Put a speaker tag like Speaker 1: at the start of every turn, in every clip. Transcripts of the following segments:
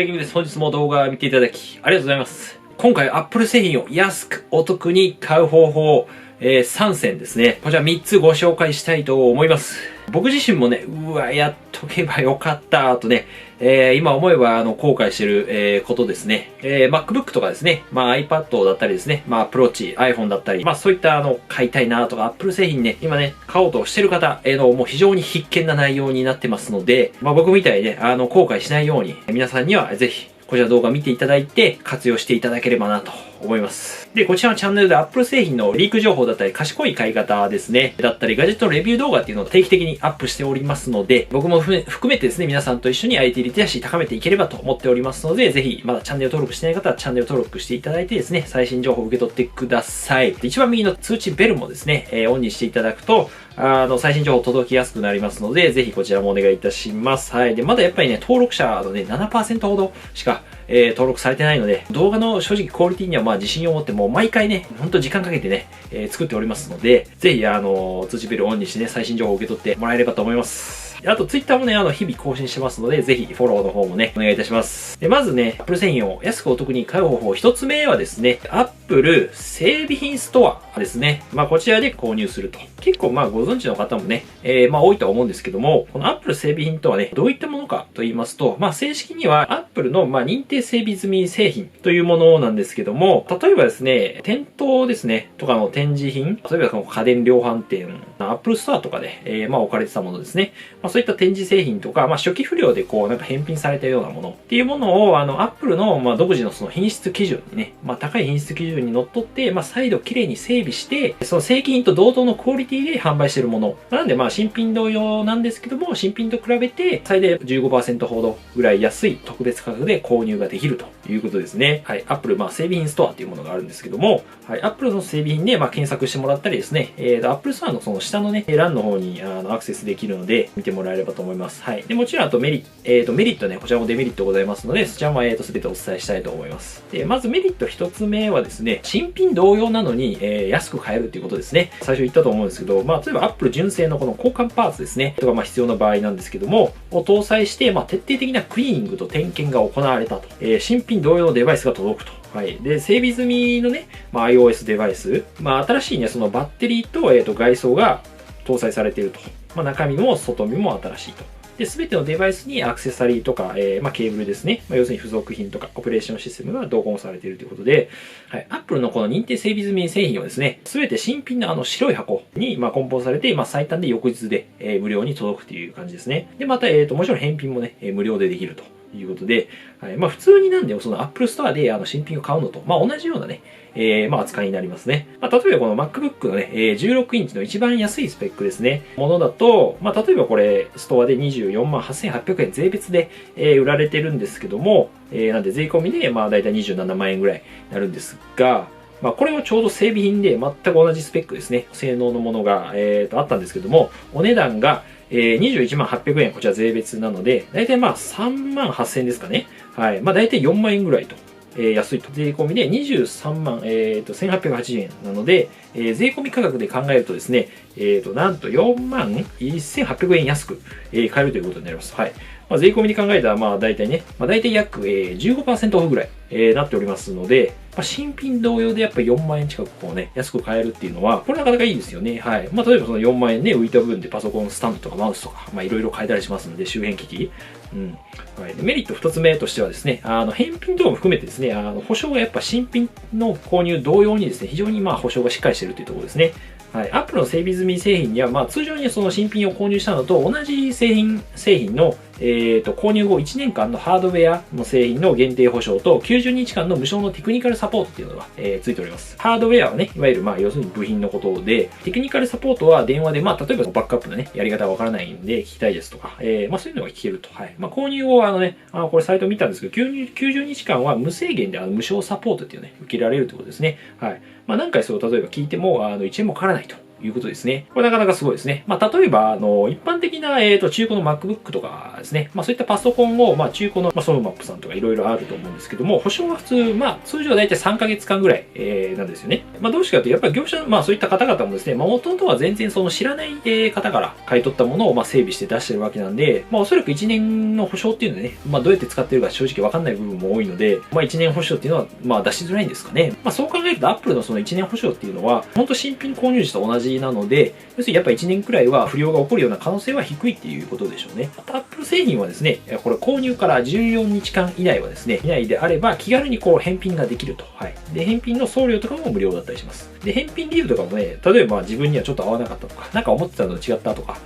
Speaker 1: イキングです。本日も動画を見ていただき、ありがとうございます。今回、Apple 製品を安くお得に買う方法、3選ですね。こちら3つご紹介したいと思います。僕自身もね、やっとけばよかった、とね、今思えば後悔してる、ことですね。MacBook とかですね、iPad だったりですね、Apple Watch、iPhone だったり、そういった買いたいなとか、Apple 製品ね、今ね、買おうとしてる方へのもう非常に必見な内容になってますので、僕みたいにね、後悔しないように、皆さんにはぜひ、こちら動画見ていただいて活用していただければなと思います。で、こちらのチャンネルで Apple 製品のリーク情報だったり、賢い買い方ですね、だったり、ガジェットのレビュー動画っていうのを定期的にアップしておりますので、僕も含めてですね、皆さんと一緒に IT リテラシー高めていければと思っておりますので、ぜひ、まだチャンネル登録してない方はチャンネル登録していただいてですね、最新情報を受け取ってください。一番右の通知ベルもですね、オンにしていただくと、最新情報届きやすくなりますので、ぜひこちらもお願いいたします。はい。で、まだやっぱりね、登録者のね、7% ほどしか、登録されてないので、動画の正直クオリティには自信を持ってもう毎回ね、ほんと時間かけてね、作っておりますので、ぜひ通知ベルをオンにしてね、最新情報を受け取ってもらえればと思います。あと、ツイッターもね、日々更新してますので、ぜひフォローの方もね、お願いいたします。で、まずね、Apple 製品を安くお得に買う方法、一つ目はですね、Apple 整備品ストアですね。こちらで購入すると。結構ご存知の方もね、多いとは思うんですけども、この Apple 整備品とはね、どういったものかと言いますと、正式には Apple の認定整備済み製品というものなんですけども、例えばですね、店頭ですね、とかの展示品、例えばこの家電量販店、Apple ストアとかで、置かれてたものですね。そういった展示製品とか、初期不良で返品されたようなものっていうものを、Apple の、独自のその品質基準にね、高い品質基準にのっとって、再度きれいに整備して、その正規品と同等のクオリティで販売しているもの。なんで、新品同様なんですけども、新品と比べて、最大 15% ほどぐらい安い特別価格で購入ができるということですね。はい。Apple、整備品ストアっていうものがあるんですけども、はい。Apple の整備品で、検索してもらったりですね、Apple ストアのその下のね、欄の方に、アクセスできるので、見てもらえればと思います。はい。で、もちろん、あとメリットね、こちらもデメリットございますので、そちらも、全てお伝えしたいと思います。で、まずメリット一つ目はですね、新品同様なのに、安く買えるっていうことですね。最初言ったと思うんですけど、例えば Apple 純正のこの交換パーツですね、とか、必要な場合なんですけども、を搭載して、徹底的なクリーニングと点検が行われたと。新品同様のデバイスが届くと。はい。で、整備済みのね、iOS デバイス、新しいね、そのバッテリーと、外装が搭載されていると。中身も外身も新しいと。で、すべてのデバイスにアクセサリーとか、ケーブルですね。要するに付属品とか、オペレーションシステムが同梱されているということで、はい。Apple のこの認定整備済み製品をですね、すべて新品の白い箱に、梱包されて、最短で翌日で、無料に届くという感じですね。で、また、もちろん返品もね、無料でできるということで、はい。普通になんで、その Apple Store で新品を買うのと、同じようなね、扱いになりますね。例えばこの MacBook のね、16インチの一番安いスペックですね。ものだと、例えばこれ、ストアで24万8800円税別で、売られてるんですけども、なんで税込みで、だいたい27万円ぐらいになるんですが、これはちょうど整備品で全く同じスペックですね。性能のものが、あったんですけども、お値段が、21万800円、こちら税別なので、だいたい3万8000円ですかね。はい。だいたい4万円ぐらいと。安いと。税込みで23万、1880円なので、税込み価格で考えるとですね、なんと4万1800円安く、買えるということになります。はい。税込みに考えたら、だいたいね、だいたい約、15% オフぐらい、なっておりますので、新品同様でやっぱり4万円近くこうね、安く買えるっていうのは、これなかなかいいですよね。はい。例えばその4万円ね、浮いた分でパソコンスタンドとかマウスとか、いろいろ買えたりしますので、周辺機器。うん。はい。でメリット2つ目としてはですね、返品等も含めてですね、保証がやっぱ新品の購入同様にですね、非常に保証がしっかりしているというところですね。はい。Apple の整備済み製品には、通常にその新品を購入したのと同じ製品の、購入後1年間のハードウェアの製品の限定保証と90日間の無償のテクニカルサポートっていうのが、ついております。ハードウェアはね、いわゆる要するに部品のことで、テクニカルサポートは電話で、例えばバックアップのね、やり方がわからないんで聞きたいですとか、そういうのが聞けると。はい。購入後これサイト見たんですけど、90日間は無制限で無償サポートっていうね、受けられるということですね。はい。何回そう、例えば聞いても、1円もかからないということですね。これなかなかすごいですね。まあ、例えば、一般的な、中古の MacBook とかですね、まあ、そういったパソコンを、まあ、中古の、まあ、ソフマップさんとかいろいろあると思うんですけども、保証は普通、まあ、通常はだいたい3ヶ月間ぐらい、なんですよね。まあ、どうしてかというと、やっぱり業者、まあ、そういった方々もですね、まあ、元々は全然その知らない、方から買い取ったものを、まあ、整備して出してるわけなんで、まあ、おそらく1年の保証っていうのはね、まあ、どうやって使ってるか正直わかんない部分も多いので、まあ、1年保証っていうのは、まあ、出しづらいんですかね。まあ、そう考えると、Apple のその1年保証っていうのは、本当新品購入時と同じなので、要するにやっぱ1年くらいは不良が起こるような可能性は低いっていうことでしょうね。また Apple 製品はですね、これ購入から14日間以内はですね、以内であれば気軽にこう返品ができると。はい。で、返品の送料とかも無料だったりします。で、返品理由とかもね、例えば自分にはちょっと合わなかったとか、なんか思ってたのと違ったとか、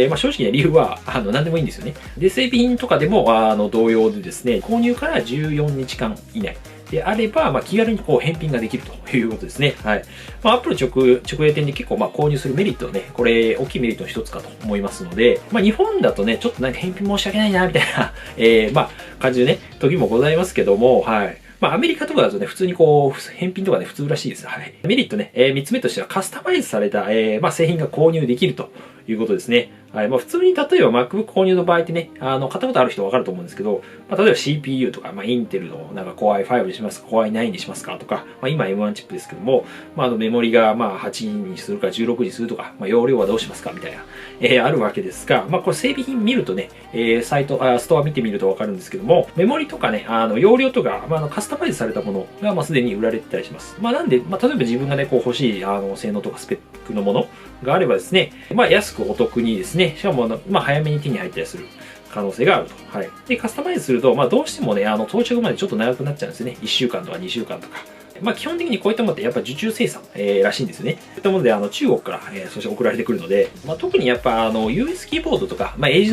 Speaker 1: まあ正直な理由は、何でもいいんですよね。で、整備品とかでも、同様でですね、購入から14日間以内。であれば、まあ、気軽にこう返品ができるということですね。はい。まあ、Apple 直営店で結構まあ購入するメリットはね、これ大きいメリットの一つかと思いますので、まあ、日本だとね、ちょっとなんか返品申し訳ないな、みたいな、まあ、感じでね、時もございますけども、はい。まあ、アメリカとかだとね、普通にこう、返品とかね、普通らしいです。はい。メリットね、3つ目としてはカスタマイズされた、まあ、製品が購入できるということですね。はい。まあ、普通に例えば MacBook 購入の場合ってね、買ったことある人わかると思うんですけど、まあ、例えば CPU とか、まあ、インテルのなんか Core i5 にしますか、Core i9 にしますかとか、まあ、今 M1 チップですけども、まあ、メモリがまあ8にするか16にするとか、まあ、容量はどうしますかみたいな、あるわけですが、まあ、これ整備品見るとね、ストア見てみるとわかるんですけども、メモリとかね、容量とか、まあ、カスタマイズされたものが、まあ、すでに売られてたりします。まあ、なんで、まあ、例えば自分がね、こう欲しい、性能とかスペックのものがあればですね、まあ、安くお得にですね、しかも、まあ、早めに手に入ったりする可能性があると。はい。で、カスタマイズすると、まあ、どうしてもね、到着までちょっと長くなっちゃうんですよね。1週間とか2週間とか。まあ、基本的にこういったものってやっぱ受注生産、らしいんですよね。こういったもので中国から、そして送られてくるので、まあ、特にやっぱUS キーボードとか、まあ、英字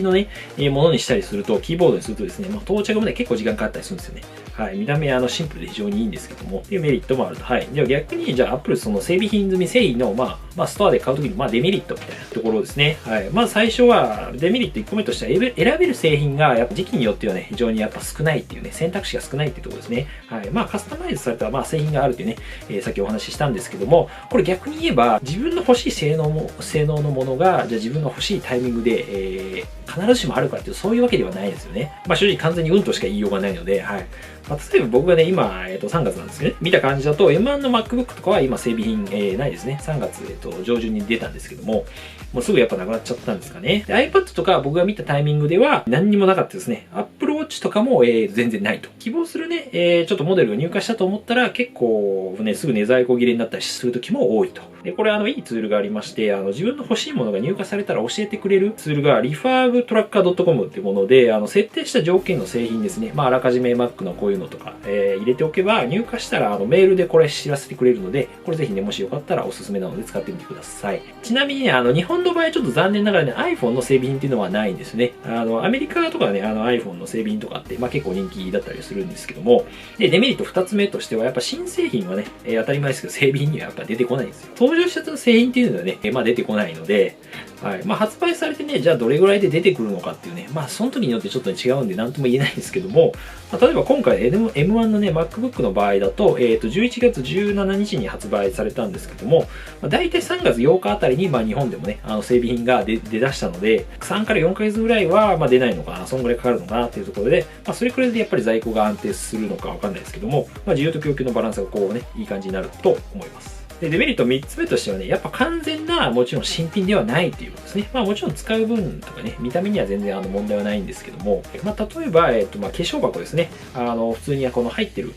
Speaker 1: のね、ものにしたりすると、キーボードにするとですね、まあ、到着まで結構時間かかったりするんですよね。はい。見た目シンプルで非常にいいんですけども、っていうメリットもあると。はい。では逆に、じゃあ Apple その整備品済み製品の、まあ、ストアで買うときの、まあ、デメリットみたいなところですね。はい。まあ、最初は、デメリット1個目としては、選べる製品が、やっぱ時期によってはね、非常にやっぱ少ないっていうね、選択肢が少ないっていうところですね。はい。まあ、カスタマイズされた、まあ、製品があるっていうね、さっきお話ししたんですけども、これ逆に言えば、自分の欲しい性能のものが、じゃあ自分の欲しいタイミングで、必ずしもあるかっていう、そういうわけではないですよね。まあ、正直完全にうんとしか言いようがないので、はい。まあ、例えば僕がね、今、3月なんですけどね、見た感じだと、M1 の MacBook とかは今整備品、ないですね。3月、上旬に出たんですけども、もうすぐやっぱなくなっちゃったんですかね。で iPad とか僕が見たタイミングでは何にもなかったですね。Apple Watch とかも、全然ないと。希望するね、ちょっとモデルが入荷したと思ったら結構ね、すぐね、在庫切れになったりする時も多いと。で、これいいツールがありまして、自分の欲しいものが入荷されたら教えてくれるツールが refurbtracker.com っていうもので、設定した条件の製品ですね。まあ、あらかじめ Mac のこういうのとか、入れておけば、入荷したらメールでこれ知らせてくれるので、これぜひね、もしよかったらおすすめなので使ってみてください。ちなみにね、日本の場合ちょっと残念ながらね、iPhone の整備品っていうのはないんですね。アメリカとかね、iPhone の整備品とかって、まあ結構人気だったりするんですけども、で、デメリット2つ目としては、やっぱ新製品はね、当たり前ですけど、整備品にはやっぱ出てこないんですよ。登場した製品っていうのはね、まあ出てこないので、はい。まあ発売されてね、じゃあどれぐらいで出てくるのかっていうね、まあその時によってちょっと違うんで何とも言えないんですけども、まあ、例えば今回 M1 のね、MacBook の場合だと、11月17日に発売されたんですけども、まあ、大体3月8日あたりに、まあ日本でもね、整備品が出だしたので、3から4ヶ月ぐらいは、まあ出ないのかな、そんぐらいかかるのかなっていうところで、まあそれくらいでやっぱり在庫が安定するのかわかんないですけども、まあ需要と供給のバランスがこうね、いい感じになると思います。で、デメリット3つ目としてはね、やっぱ完全な、もちろん新品ではないっていうことですね。まあもちろん使う分とかね、見た目には全然問題はないんですけども、まあ例えば、まあ化粧箱ですね。普通にこの入ってる、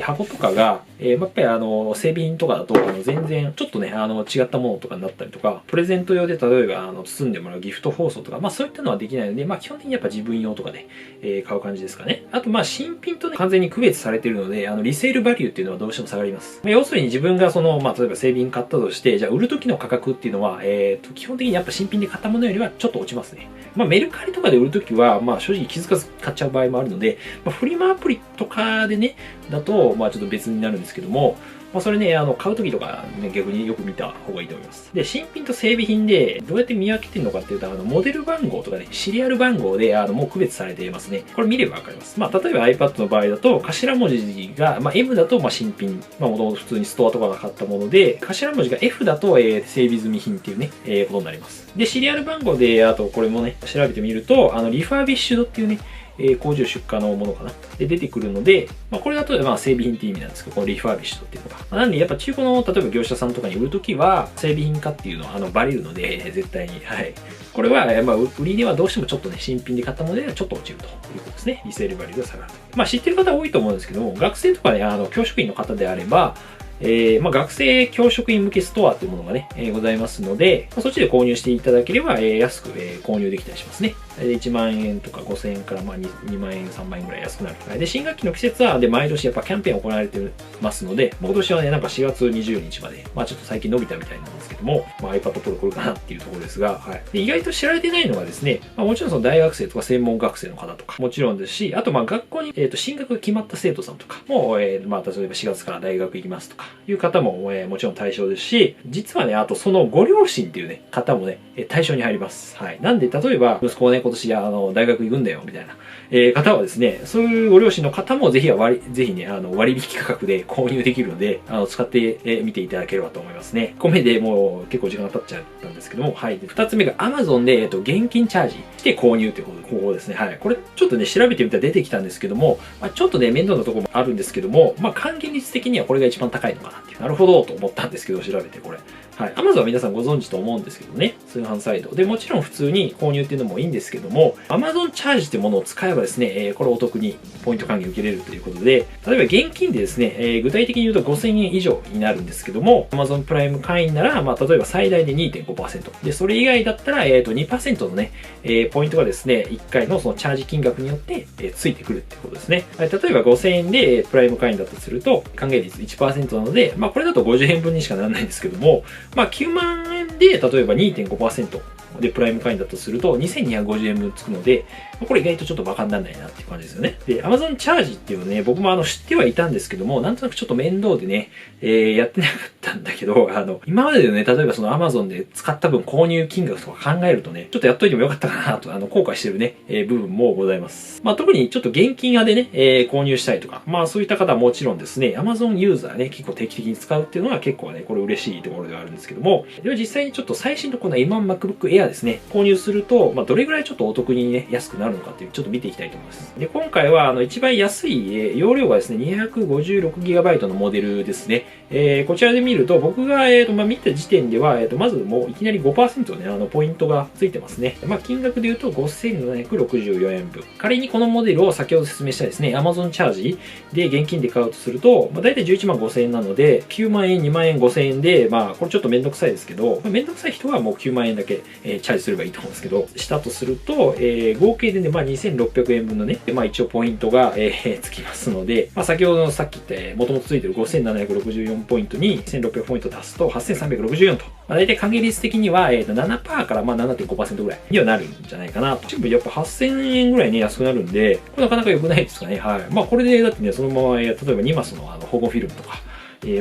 Speaker 1: 箱とかが、やっぱり整備品とかだと、全然、ちょっとね、違ったものとかになったりとか、プレゼント用で例えば、包んでもらうギフト包装とか、まあそういったのはできないので、まあ基本的にやっぱ自分用とかで、買う感じですかね。あと、まあ新品とね、完全に区別されているので、リセールバリューっていうのはどうしても下がります。まあ、要するに自分がまあ例えば整備品買ったとして、じゃあ売る時の価格っていうのは、基本的にやっぱ新品で買ったものよりはちょっと落ちますね。まあメルカリとかで売る時は、まあ正直気づかず買っちゃう場合もあるので、まあ、フリマアプリとかでね、だと、まあちょっと別になるんですけども、まあ、それね、買う時とかね、逆によく見た方がいいと思います。で、新品と整備品で、どうやって見分けてるのかっていうと、モデル番号とかね、シリアル番号で、もう区別されていますね。これ見ればわかります。まあ、例えば iPad の場合だと、頭文字が、まあ、M だと、まあ、新品。まあ、もともと普通にストアとかが買ったもので、頭文字が F だと、整備済み品っていうね、ことになります。で、シリアル番号で、あと、これもね、調べてみると、リファービッシュドっていうね、工場出荷のものかなで出てくるので、まあ、これだとまあ整備品っていう意味なんですけど、このリファービッシュドっていうのが。まあ、なんでやっぱ中古の例えば業者さんとかに売るときは整備品かっていうのはバレるので、絶対に。はい。これは、まあ、売り値はどうしてもちょっとね、新品で買ったものではちょっと落ちるということですね。リセールバリューが下がると。まあ知ってる方多いと思うんですけども、学生とかね、教職員の方であれば、まあ、学生教職員向けストアというものがね、ございますので、まあ、そっちで購入していただければ、安く、購入できたりしますね。1万円とか5000円からまあ 2万円、3万円ぐらい安くなる。で、新学期の季節は、で、毎年やっぱキャンペーン行われてますので、今年はね、なんか4月20日まで、まあちょっと最近伸びたみたいなんですけども、まあ iPad Pro これかなっていうところですが、はい。で、意外と知られてないのがですね、まあもちろんその大学生とか専門学生の方とか、もちろんですし、あとまあ学校に、進学が決まった生徒さんとかも、まあ例えば4月から大学行きますとかいう方も、もちろん対象ですし、実はね、あとそのご両親っていうね、方もね、対象に入ります。はい。なんで、例えば、息子をね、今年大学行くんだよ、みたいな、方はですね、そういうご両親の方もぜひね、割引価格で購入できるので、使ってみていただければと思いますね。1個目でもう結構時間が経っちゃったんですけども、はい。で、2つ目が Amazon で、現金チャージして購入という方法ですね。はい。これちょっとね、調べてみたら出てきたんですけども、まあ、ちょっとね、面倒なところもあるんですけども、まあ、還元率的にはこれが一番高いのかなっていう。なるほど、と思ったんですけど、調べてこれ。はい。Amazon は皆さんご存知と思うんですけどね。通販サイト。で、もちろん普通に購入っていうのもいいんですけども、Amazon チャージっていうものを使えばですね、これお得にポイント還元受けれるということで、例えば現金でですね、具体的に言うと5000円以上になるんですけども、Amazon プライム会員なら、まあ、例えば最大で 2.5%。で、それ以外だったら、2% のね、ポイントがですね、1回のそのチャージ金額によって、ついてくるってことですね。例えば5000円でプライム会員だとすると、還元率 1% なので、まあ、これだと50円分にしかならないんですけども、まあ、9万円で、例えば 2.5% でプライム会員だとすると2250円分つくので、これ意外とちょっとバカにならないなっていう感じですよね。で、Amazon チャージっていうのね、僕も知ってはいたんですけども、なんとなくちょっと面倒でね、やってなかったんだけど、今まででね、例えばその Amazon で使った分購入金額とか考えるとね、ちょっとやっといてもよかったかなと、後悔してるね、部分もございます。まあ特にちょっと現金派でね、購入したいとか、まあそういった方はもちろんですね、Amazon ユーザーね、結構定期的に使うっていうのは結構ね、これ嬉しいところではあるんですけども、では実際にちょっと最新のこの M1 MacBook Air ですね、購入すると、まあどれぐらいちょっとお得にね、安くなるのかっていう、ちょっと見ていきたいと思います。で、今回は一番安い、容量がですね、256GB のモデルですね。こちらで見ると、僕が、まあ、見た時点では、まずもういきなり 5% ね、ポイントがついてますね。まあ、金額で言うと5764円分。仮にこのモデルを先ほど説明したですね、Amazon チャージで現金で買うとすると、まあ、大体11万5000円なので、9万円、2万円、5000円で、まあ、これちょっとめんどくさいですけど、まあ、めんどくさい人はもう9万円だけ、チャージすればいいと思うんですけど、したとすると、合計でね、まあ、2600円分のね、まあ、一応ポイントが、つきますので、まあ、先ほどのさっき言って、もともとついてる5764ポイントに1600ポイント足すと8364と、まあ、大体還元率的には、7% からまあ 7.5% ぐらいにはなるんじゃないかなと。やっぱ8000円ぐらいね、安くなるんで、これなかなか良くないですかね。はい。まあ、これでだってね、そのまま、例えば2マスの保護フィルムとか、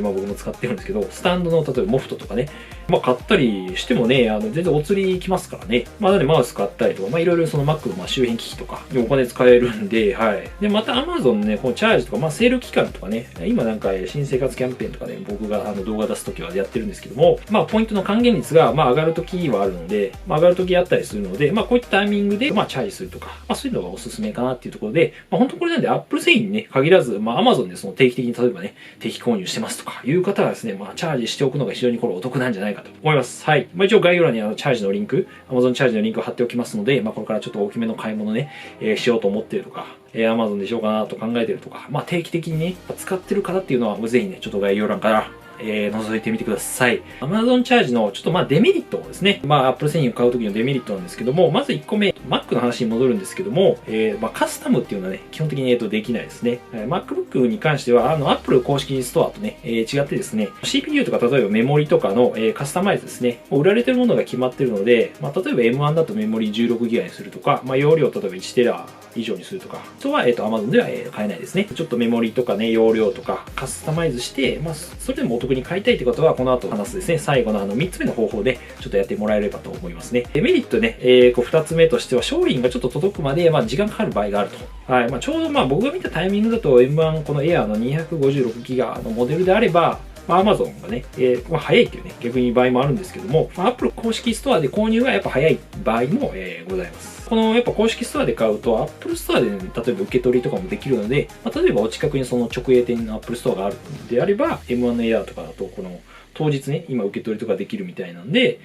Speaker 1: まあ僕も使ってるんですけど、スタンドの例えばモフトとかね、まあ買ったりしてもね、全然お釣りきますからね。まあなのでマウス買ったりとか、まあいろいろその Mac のまあ周辺機器とかにお金使えるんで、はい。で、また Amazon のね、このチャージとか、まあセール期間とかね、今なんか新生活キャンペーンとかで、ね、僕が動画出すときはやってるんですけども、まあポイントの還元率がまあ上がるときはあるので、まあ上がるときあったりするので、まあこういったタイミングでまあチャージするとか、まあそういうのがおすすめかなっていうところで、まあ本当これなんで Apple 製品にね、限らず、まあ Amazon でその定期的に例えばね、定期購入してますとかいう方はですね、まあチャージしておくのが非常にこれお得なんじゃないかと思います。はい。まあ一応概要欄にチャージのリンク、Amazon チャージのリンクを貼っておきますので、まあこれからちょっと大きめの買い物ね、しようと思っているとか、Amazon でしようかなと考えているとか、まあ定期的にね、使ってる方っていうのは、ぜひね、ちょっと概要欄から覗いてみてください。Amazon チャージのちょっとまあデメリットですね。まあ Apple 製品を買う時のデメリットなんですけども、まず1個目、Mac の話に戻るんですけども、まあカスタムっていうのはね、基本的にできないですね。MacBook に関しては、Apple 公式ストアとね、違ってですね、CPU とか例えばメモリとかの、カスタマイズですね、売られてるものが決まってるので、まあ例えば M1 だとメモリ 16GB にするとか、まあ容量例えば1テラ以上にするとか、あとは、Amazon では買えないですね。ちょっとメモリとかね、容量とかカスタマイズして、まあ、それでもお得に買いたいってことは、この後話すですね、最後の3つ目の方法で、ちょっとやってもらえればと思いますね。メリットね、2つ目としては、商品がちょっと届くまで、まあ、時間かかる場合があると。はい。まあ、ちょうどまあ、僕が見たタイミングだと、M1 この Air の 256GB のモデルであれば、まあ、Amazon がね、早いっていうね、逆に場合もあるんですけども、まあ、Apple 公式ストアで購入がやっぱ早い場合も、ございます。このやっぱ公式ストアで買うと、Apple ストアで、ね、例えば受け取りとかもできるので、まあ、例えばお近くにその直営店の Apple ストアがあるのであれば、M1 Air とかだと、この当日ね、今受け取りとかできるみたいなんで、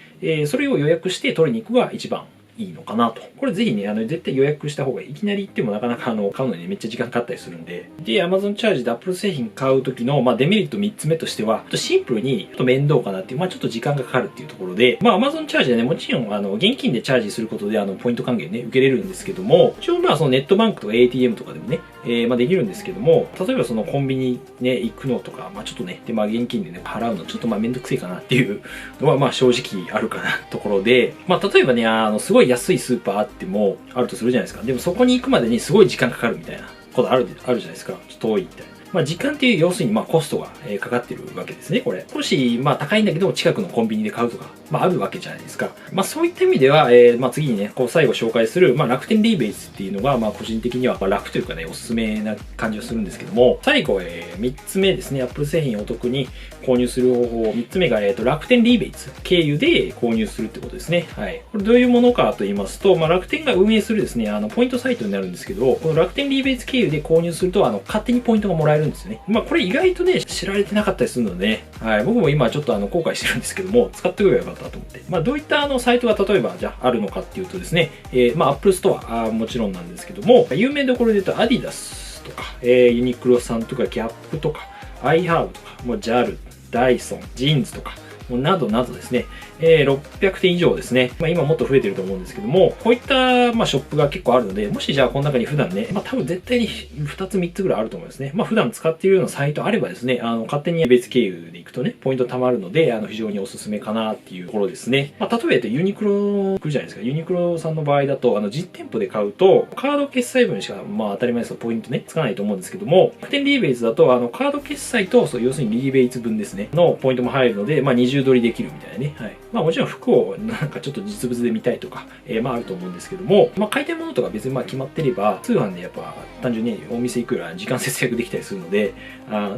Speaker 1: それを予約して取りに行くが一番いいのかなと。これぜひね、絶対予約した方がいい。いきなり行ってもなかなか買うのにね、めっちゃ時間かかったりするんで。で、Amazon チャージで Apple 製品買う時の、まあ、デメリット3つ目としては、シンプルにちょっと面倒かなっていう、まあ、ちょっと時間がかかるっていうところで、まあ、Amazon チャージでね、もちろん、現金でチャージすることで、ポイント還元ね、受けれるんですけども、一応まあ、そのネットバンクとか ATM とかでもね、まあ、できるんですけども、例えばそのコンビニね、行くのとか、まあ、ちょっとね、で、まあ、現金でね、払うのちょっとまあ、めんどくせえかなっていうのは、まあ、正直あるかなところで、まあ、例えばね、すごい安いスーパーってもあるとするじゃないですか。でもそこに行くまでにすごい時間かかるみたいなことあるじゃないですか。ちょっと遠いみたいな。まあ時間っていう要するにまあコストがかかってるわけですね、これ。少しまあ高いんだけど近くのコンビニで買うとか、まああるわけじゃないですか。まあそういった意味では、まあ次にね、こう最後紹介する、まあ楽天リーベイツっていうのが、まあ個人的には楽というかね、おすすめな感じはするんですけども、最後、3つ目ですね、Apple 製品をお得に購入する方法、3つ目が、楽天リーベイツ経由で購入するってことですね。はい。これどういうものかと言いますと、まあ楽天が運営するですね、ポイントサイトになるんですけど、この楽天リーベイツ経由で購入すると、勝手にポイントがもらえるんですよね。まあこれ意外とね、知られてなかったりするのでね、はい。僕も今ちょっと後悔してるんですけども、使ってくればよかったと思って。まあどういったサイトが例えばじゃああるのかっていうとですね、まあ Apple ストアもちろんなんですけども、有名どころで言うとアディダスとか、ユニクロさんとかギャップとか、アイハーブとか、もう JAL、ダイソン、ジーンズとか、などなどですね、600店以上ですね。まあ今もっと増えてると思うんですけども、こういったまあショップが結構あるので、もしじゃあこの中に普段ね、まあ多分絶対に2つ3つぐらいあると思いますね。まあ普段使っているようなサイトあればですね、勝手に別経由で行くとね、ポイント貯まるので、非常におすすめかなっていうところですね。まあ例えばユニクロ来るじゃないですか。ユニクロさんの場合だと、実店舗で買うと、カード決済分しか、まあ当たり前ですがポイントね、つかないと思うんですけども、楽天リーベイツだと、カード決済と、そう要するにリーベイツ分ですね、のポイントも入るので、まあ20取りできるみたいなね。はい。まあもちろん服をなんかちょっと実物で見たいとか、まああると思うんですけども、まあ買いたいものとか別にまあ決まってれば、通販でやっぱ単純にお店行くよりは時間節約できたりするので、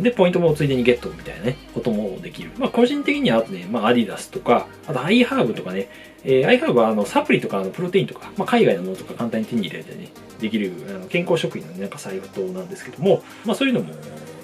Speaker 1: で、ポイントもついでにゲットみたいなね、こともできる。まあ個人的にはあとね、まあアディダスとか、あとアイハーブとかね、アイハーブはサプリとかプロテインとか、まあ海外のものとか簡単に手に入れてね、できる健康食品のなんかサイトなんですけども、まあそういうのも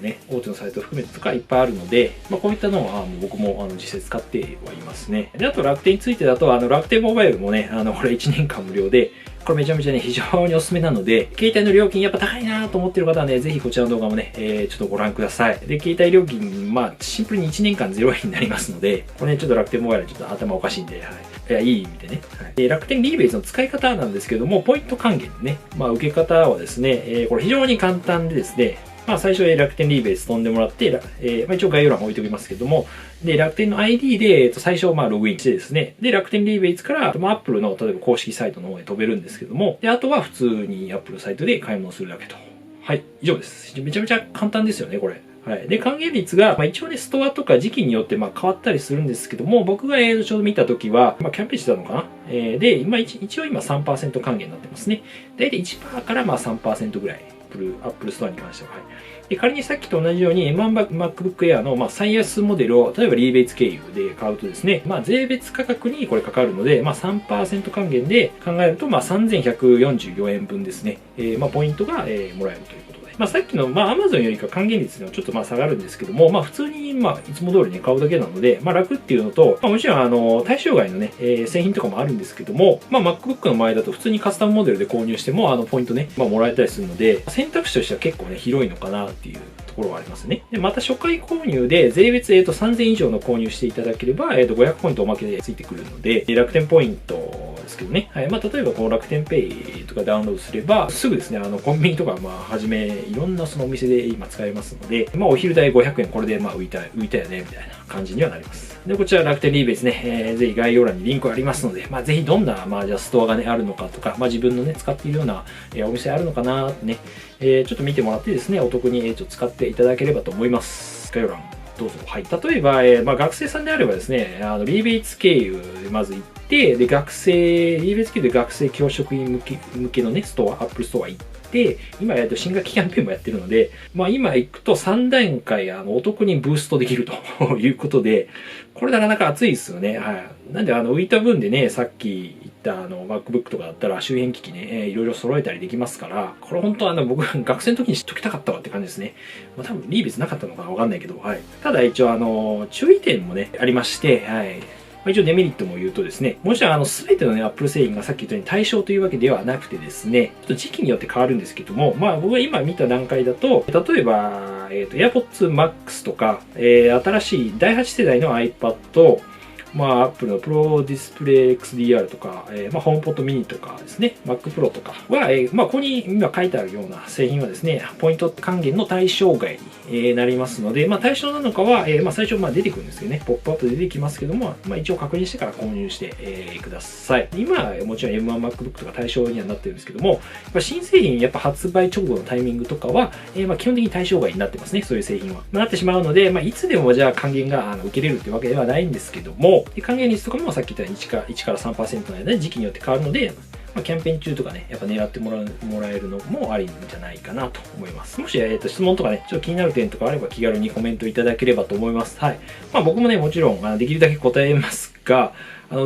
Speaker 1: ね、大手のサイトを含めてとかいっぱいあるので、まあ、こういったのは僕も実際使ってはいますね。で、あと楽天についてだと、楽天モバイルもね、これ1年間無料で、これめちゃめちゃね、非常におすすめなので、携帯の料金やっぱ高いなと思ってる方はね、ぜひこちらの動画もね、ちょっとご覧ください。で、携帯料金、まあ、シンプルに1年間0円になりますので、これね、ちょっと楽天モバイルちょっと頭おかしいんで、はい。いや、いい意味でね。はい、で楽天リーベイツの使い方なんですけども、ポイント還元ね。まあ、受け方はですね、これ非常に簡単でですね、まあ最初楽天リーベイツ飛んでもらって、まあ一応概要欄置いておきますけども、で、楽天の ID で、最初まあログインしてですね、で、楽天リーベイツから、まあ Apple の例えば公式サイトの方へ飛べるんですけども、で、あとは普通に Apple サイトで買い物するだけと。はい、以上です。めちゃめちゃ簡単ですよね、これ。はい。で、還元率が、まあ一応ね、ストアとか時期によってまあ変わったりするんですけども、僕がちょうど見たときは、まあキャンペーンしてたのかなで、一応今 3% 還元になってますね。だいたい 1% からまあ 3% ぐらい。アップルストアに関しては。はい。で、仮にさっきと同じように M1MacBook Air のまあ最安モデルを、例えばリーベイツ経由で買うとですね、まあ税別価格にこれかかるので、まあ 3% 還元で考えると、まあ3144円分ですね、まあポイントがもらえるということ。まあさっきの、まあ Amazon よりか還元率のちょっとまあ下がるんですけども、まあ普通にまあいつも通りね買うだけなので、まあ楽っていうのと、まあもちろん対象外のね、製品とかもあるんですけども、まあ MacBook の前だと普通にカスタムモデルで購入してもポイントね、まあもらえたりするので、選択肢としては結構ね、広いのかなっていうところはありますね。で、また初回購入で税別3000以上の購入していただければ、500ポイントおまけでついてくるので、楽天ポイントですますけどね。はい。まあ、例えばこう楽天ペイとかダウンロードすれば、すぐですね、コンビニとか、まあ、はじめ、いろんなそのお店で今使えますので、まあ、お昼代500円これでまあ浮いたよね、みたいな感じにはなります。で、こちら楽天リーベですね、ぜひ概要欄にリンクありますので、まあ、ぜひどんな、まあ、じゃあストアがね、あるのかとか、まあ、自分のね、使っているような、お店あるのかなってね、ちょっと見てもらってですね、お得に、使っていただければと思います。概要欄、どうぞ。はい。例えば、まあ、学生さんであればですね、リーベイツ経由でまず行って、で、リーベイツ経由で学生教職員向けのね、ストア、アップルストア行って、今新学期キャンペーンもやってるので、まあ今行くと3段階お得にブーストできるということで、これなかなか熱いですよね。はい。なんで浮いた分でね、さっき言ったMacBook とかだったら周辺機器ね、いろいろ揃えたりできますから、これ本当僕学生の時に知っときたかったわって感じですね。まあ多分リーベスなかったのかなわかんないけど、はい。ただ一応注意点もね、ありまして、はい。一応デメリットも言うとですね、もちろんすべてのね、Apple 製品がさっき言ったように対象というわけではなくてですね、ちょっと時期によって変わるんですけども、まあ僕が今見た段階だと、例えば、AirPods Max とか、新しい第8世代の iPad、まあ、Apple の Pro Display XDR とか、まあ、HomePod mini とかですね、Mac Pro とかは、まあ、ここに今書いてあるような製品はですね、ポイント還元の対象外になりますので、まあ、対象なのかは、まあ、最初、出てくるんですけどね、ポップアップで出てきますけども、まあ、一応確認してから購入して、ください。今、もちろん M1MacBook とか対象にはなってるんですけども、やっぱ新製品、やっぱ発売直後のタイミングとかは、まあ、基本的に対象外になってますね、そういう製品は。なってしまうので、まあ、いつでもじゃあ還元が受けれるってわけではないんですけども、還元率とかもさっき言ったように1から 3% の間で時期によって変わるので、まあ、キャンペーン中とかね、やっぱ狙ってもらえるのもありんじゃないかなと思います。もし、質問とかね、ちょっと気になる点とかあれば気軽にコメントいただければと思います。はい。まあ僕もね、もちろん、できるだけ答えますが、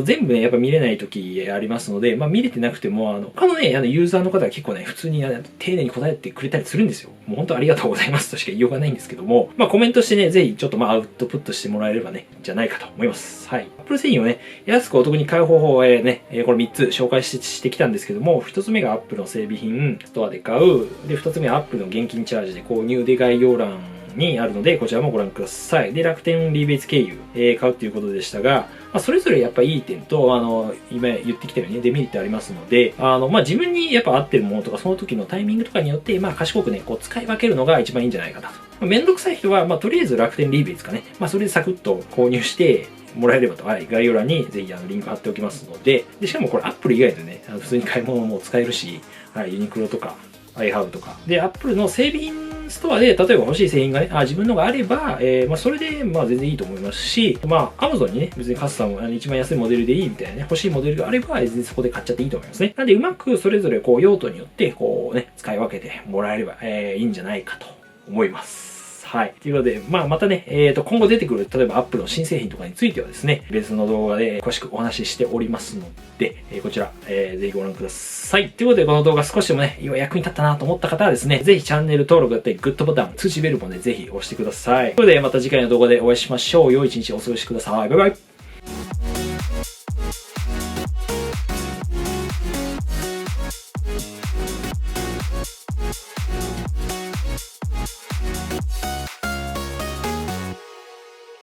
Speaker 1: 全部ね、やっぱ見れない時ありますので、まあ見れてなくても、他のね、ユーザーの方は結構ね、普通に丁寧に答えてくれたりするんですよ。もう本当ありがとうございますとしか言いようがないんですけども、まあコメントしてね、ぜひちょっとアウトプットしてもらえればね、じゃないかと思います。はい。Apple 製品をね、安くお得に買う方法をね、これ3つ紹介してきたんですけども、1つ目が Apple の整備品、ストアで買う。で、2つ目は Apple の現金チャージで購入で概要欄にあるので、こちらもご覧ください。で、楽天リーベイツ経由、買うということでしたが、まあ、それぞれやっぱいい点と、今言ってきたように、ね、デメリットありますので、まあ、自分にやっぱ合ってるものとか、その時のタイミングとかによって、まあ、賢くね、こう、使い分けるのが一番いいんじゃないかなと。まあ、めんどくさい人は、まあ、とりあえず楽天リーベイツかね、まあ、それでサクッと購入して、もらえればと、はい、概要欄にぜひリンク貼っておきますので、で、しかもこれ Apple 以外でね、普通に買い物も使えるし、はい、ユニクロとか、iHub とか。で、Apple の整備品ストアで、例えば欲しい製品がね、自分のがあれば、まあ、それで、まあ、全然いいと思いますし、まあ、Amazon にね、別にカスタム、一番安いモデルでいいみたいなね、欲しいモデルがあれば、全然そこで買っちゃっていいと思いますね。なんで、うまくそれぞれ、こう、用途によって、こうね、使い分けてもらえれば、いいんじゃないかと思います。はい。ということで、まあ、またね、今後出てくる、例えば Apple の新製品とかについてはですね、別の動画で詳しくお話ししておりますので、こちら、ぜひご覧ください。ということで、この動画少しでもね、役に立ったなと思った方はですね、ぜひチャンネル登録だったり、グッドボタン、通知ベルもね、ぜひ押してください。ということで、また次回の動画でお会いしましょう。良い一日お過ごしください。バイバイ。